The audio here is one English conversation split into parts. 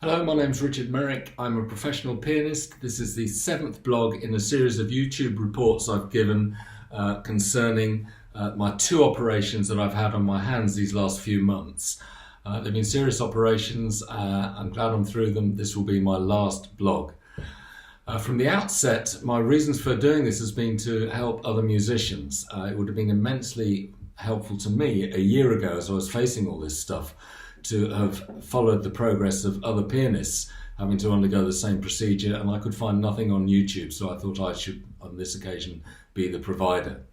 Hello, my name's Richard Meyrick. I'm a professional pianist. This is the 7th blog in a series of YouTube reports I've given concerning my 2 operations that I've had on my hands these last few months. They've been serious operations. I'm glad I'm through them. This will be my last blog. From the outset, my reasons for doing this has been to help other musicians. It would have been immensely helpful to me a year ago as I was facing all this stuff to have followed the progress of other pianists having to undergo the same procedure, and I could find nothing on YouTube, so I thought I should on this occasion be the provider.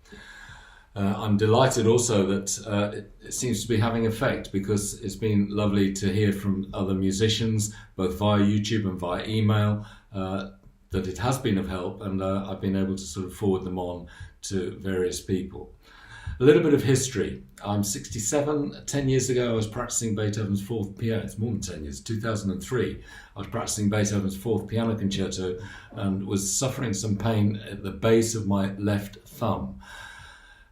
I'm delighted also that it seems to be having effect, because it's been lovely to hear from other musicians both via YouTube and via email that it has been of help, and I've been able to sort of forward them on to various people. A little bit of history. I'm 67. 10 years ago I was practicing Beethoven's 4th piano. It's more than 10 years, 2003. I was practicing Beethoven's 4th piano concerto and was suffering some pain at the base of my left thumb.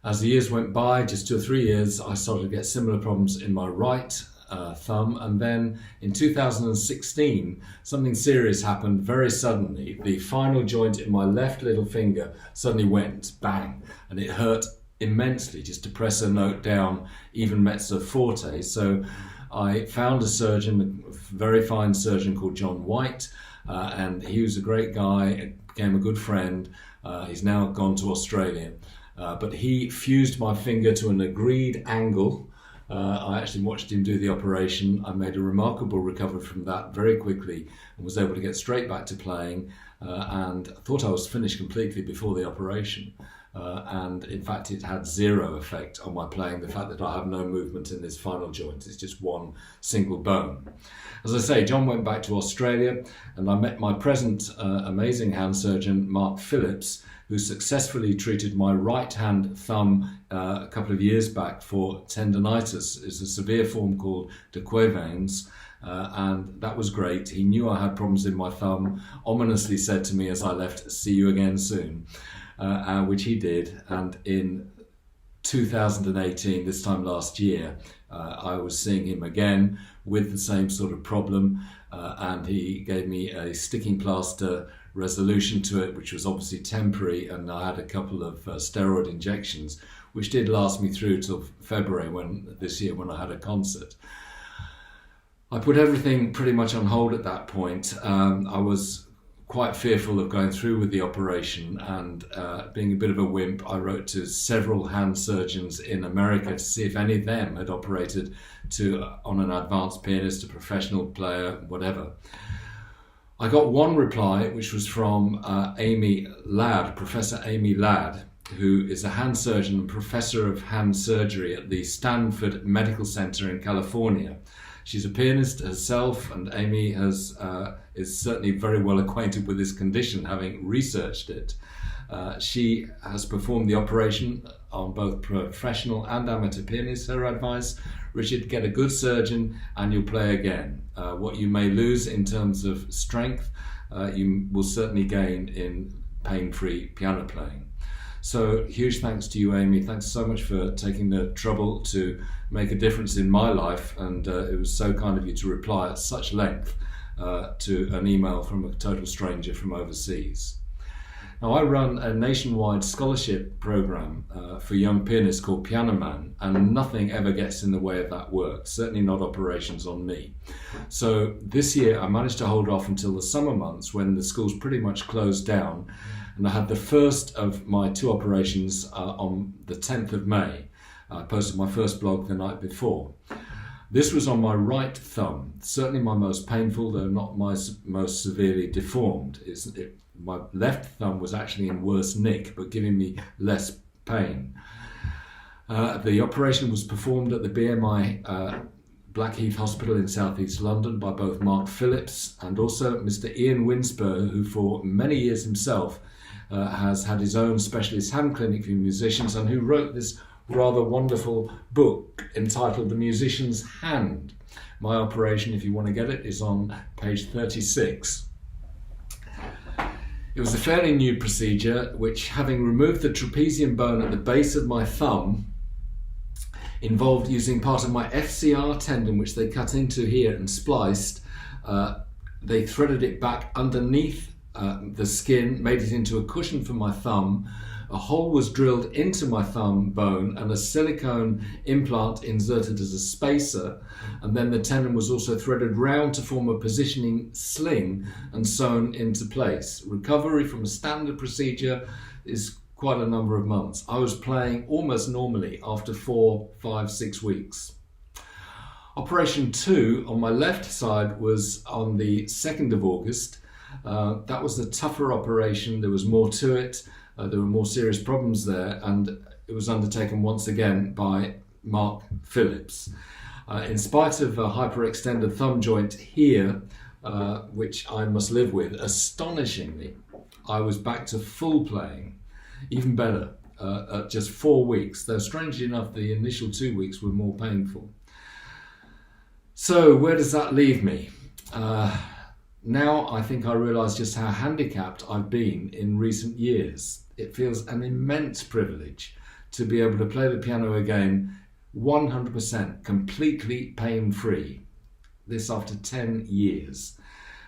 As the years went by, just 2 or 3 years, I started to get similar problems in my right thumb, and then in 2016 something serious happened very suddenly. The final joint in my left little finger suddenly went bang, and it hurt immensely just to press a note down, even mezzo forte. So I found a surgeon, a very fine surgeon called John White, and he was a great guy, became a good friend. He's now gone to Australia, but he fused my finger to an agreed angle. I actually watched him do the operation. I made a remarkable recovery from that very quickly and was able to get straight back to playing, and thought I was finished completely before the operation. And in fact it had zero effect on my playing, the fact that I have no movement in this final joint. It's just one single bone. As I say, John went back to Australia, and I met my present amazing hand surgeon, Mark Phillips, who successfully treated my right hand thumb a couple of years back for tendinitis. It's a severe form called de Quervain's. And that was great. He knew I had problems in my thumb, ominously said to me as I left, "See you again soon," which he did. And in 2018, this time last year, I was seeing him again with the same sort of problem, and he gave me a sticking plaster resolution to it, which was obviously temporary, and I had a couple of steroid injections, which did last me through till February this year when I had a concert. I put everything pretty much on hold at that point. I was quite fearful of going through with the operation, and being a bit of a wimp, I wrote to several hand surgeons in America to see if any of them had operated on an advanced pianist, a professional player, whatever. I got one reply, which was from Amy Ladd, Professor Amy Ladd, who is a hand surgeon and professor of hand surgery at the Stanford Medical Center in California. She's a pianist herself, and Amy is certainly very well acquainted with this condition, having researched it. She has performed the operation on both professional and amateur pianists. Her advice: Richard, get a good surgeon and you'll play again. What you may lose in terms of strength, you will certainly gain in pain-free piano playing. So huge thanks to you, Amy. Thanks so much for taking the trouble to make a difference in my life, and it was so kind of you to reply at such length to an email from a total stranger from overseas. Now, I run a nationwide scholarship program for young pianists called Piano Man, and nothing ever gets in the way of that work, certainly not operations on me. So this year I managed to hold off until the summer months, when the schools pretty much closed down, and I had the first of my 2 operations on the 10th of May. I posted my first blog the night before. This was on my right thumb, certainly my most painful, though not my most severely deformed. My left thumb was actually in worse nick, but giving me less pain. The operation was performed at the BMI Blackheath Hospital in South East London by both Mark Phillips and also Mr. Ian Winspur, who for many years himself has had his own specialist hand clinic for musicians, and who wrote this rather wonderful book entitled The Musician's Hand. My operation, if you want to get it, is on page 36. It was a fairly new procedure, which, having removed the trapezium bone at the base of my thumb, involved using part of my FCR tendon, which they cut into here and spliced, They threaded it back underneath the skin, made it into a cushion for my thumb. A hole was drilled into my thumb bone and a silicone implant inserted as a spacer, and then the tendon was also threaded round to form a positioning sling and sewn into place. Recovery from a standard procedure is quite a number of months. I was playing almost normally after 4, 5, 6 weeks. Operation 2 on my left side was on the 2nd of August. That was a tougher operation. There was more to it. There were more serious problems there, and it was undertaken once again by Mark Phillips. In spite of a hyperextended thumb joint here, which I must live with, astonishingly, I was back to full playing, even better, at just 4 weeks, though strangely enough, the initial 2 weeks were more painful. So where does that leave me? Now I think I realise just how handicapped I've been in recent years. It feels an immense privilege to be able to play the piano again 100% completely pain-free. This after 10 years.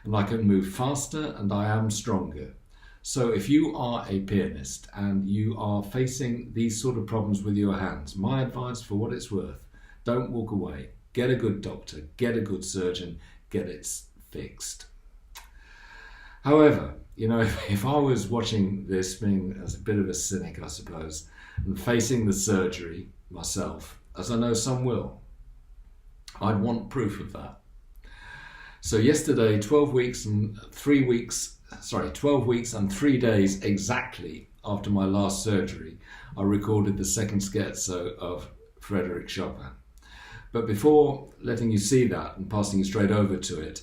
And I can move faster and I am stronger. So if you are a pianist and you are facing these sort of problems with your hands, my advice, for what it's worth, don't walk away. Get a good doctor, get a good surgeon, get it fixed. However, you know, if I was watching this, being as a bit of a cynic, I suppose, and facing the surgery myself, as I know some will, I'd want proof of that. So yesterday, 12 weeks and 3 days exactly after my last surgery, I recorded the second scherzo of Frédéric Chopin. But before letting you see that and passing you straight over to it,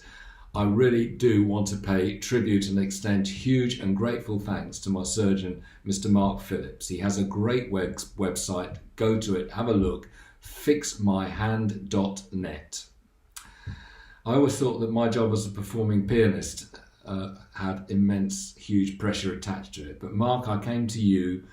I really do want to pay tribute and extend huge and grateful thanks to my surgeon, Mr. Mark Phillips. He has a great website. Go to it, have a look, fixmyhand.net. I always thought that my job as a performing pianist had immense, huge pressure attached to it. But Mark, I came to you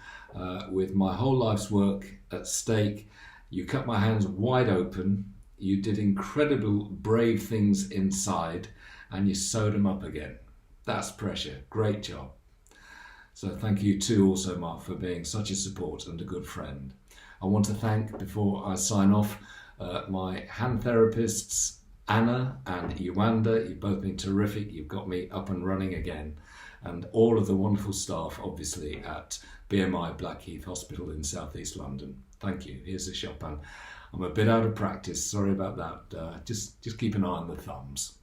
with my whole life's work at stake. You cut my hands wide open. You did incredible, brave things inside, and you sewed them up again. That's pressure. Great job. So thank you too also, Mark, for being such a support and a good friend. I want to thank, before I sign off, my hand therapists, Anna and Yolanda. You've both been terrific. You've got me up and running again. And all of the wonderful staff, obviously, at BMI Blackheath Hospital in South East London. Thank you. Here's the Chopin. I'm a bit out of practice, sorry about that. Just keep an eye on the thumbs.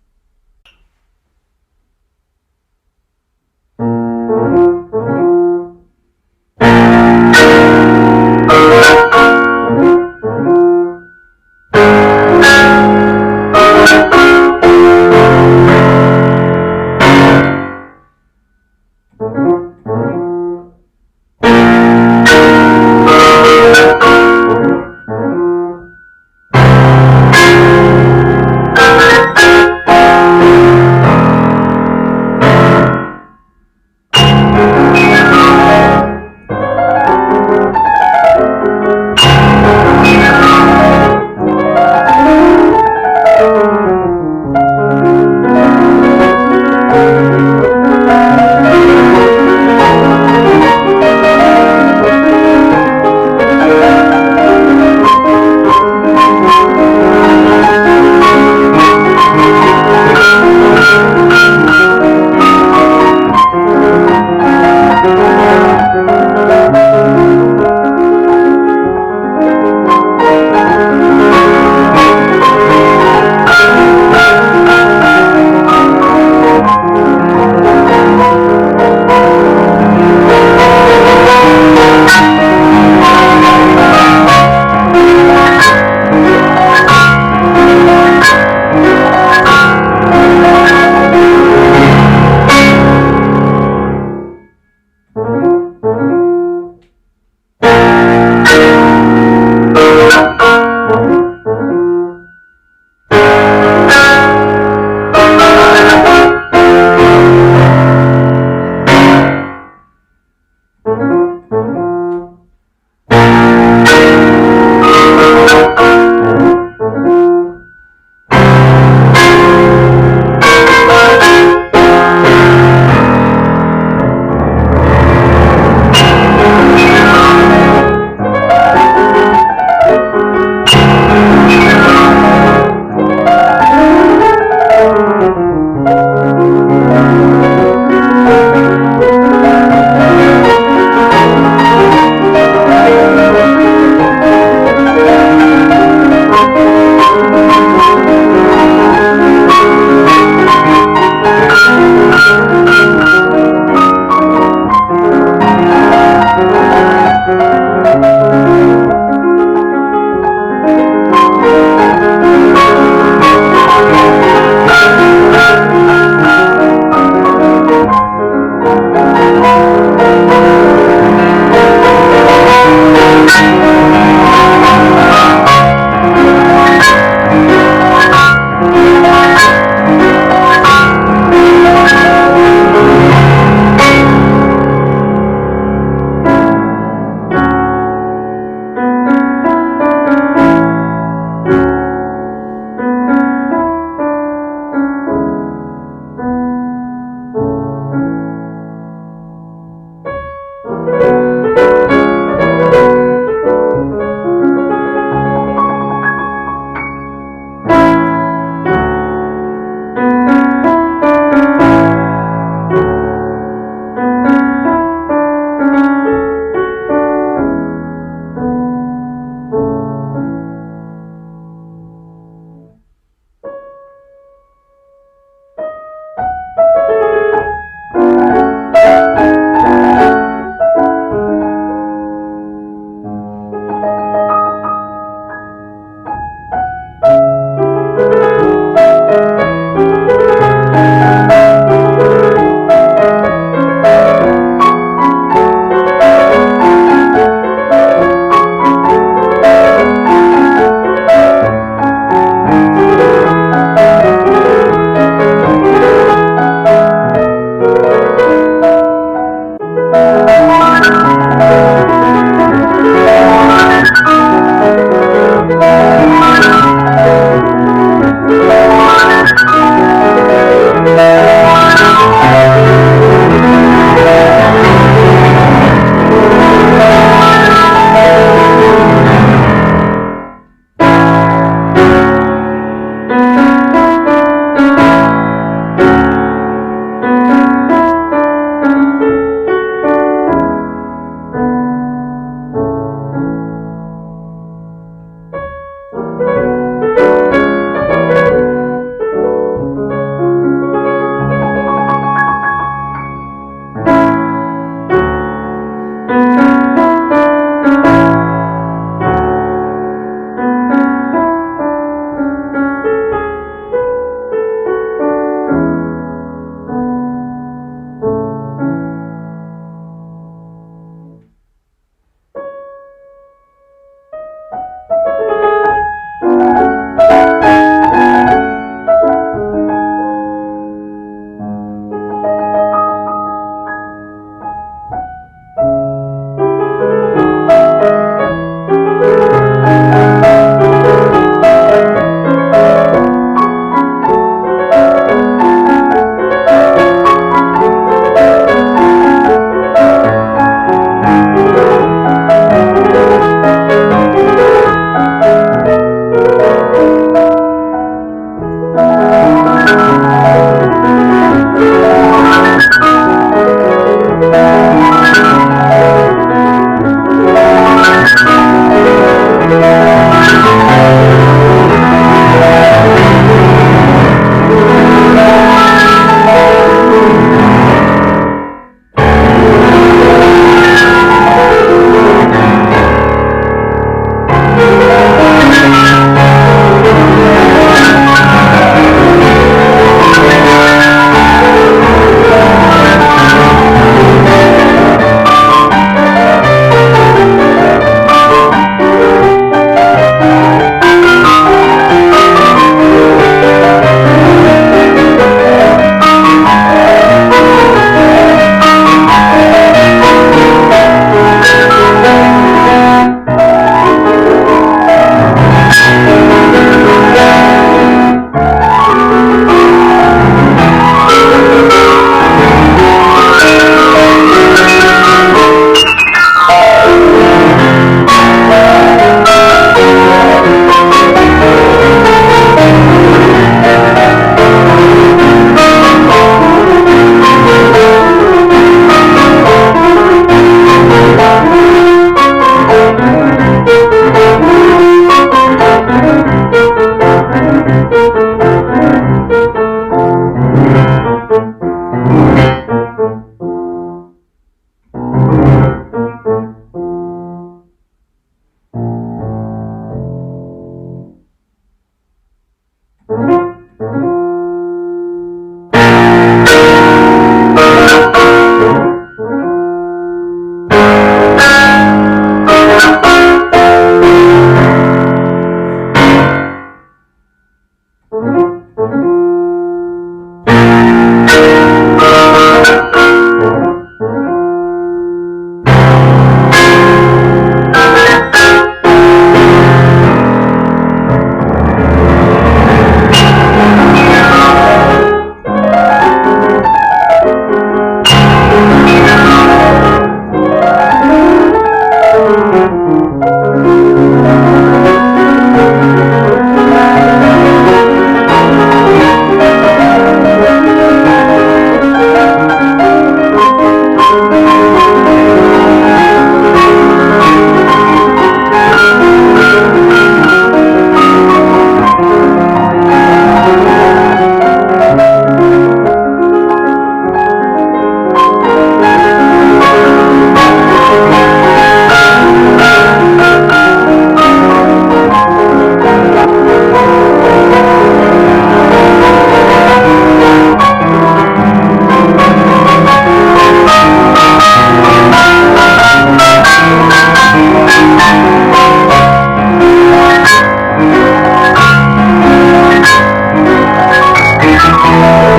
Bye.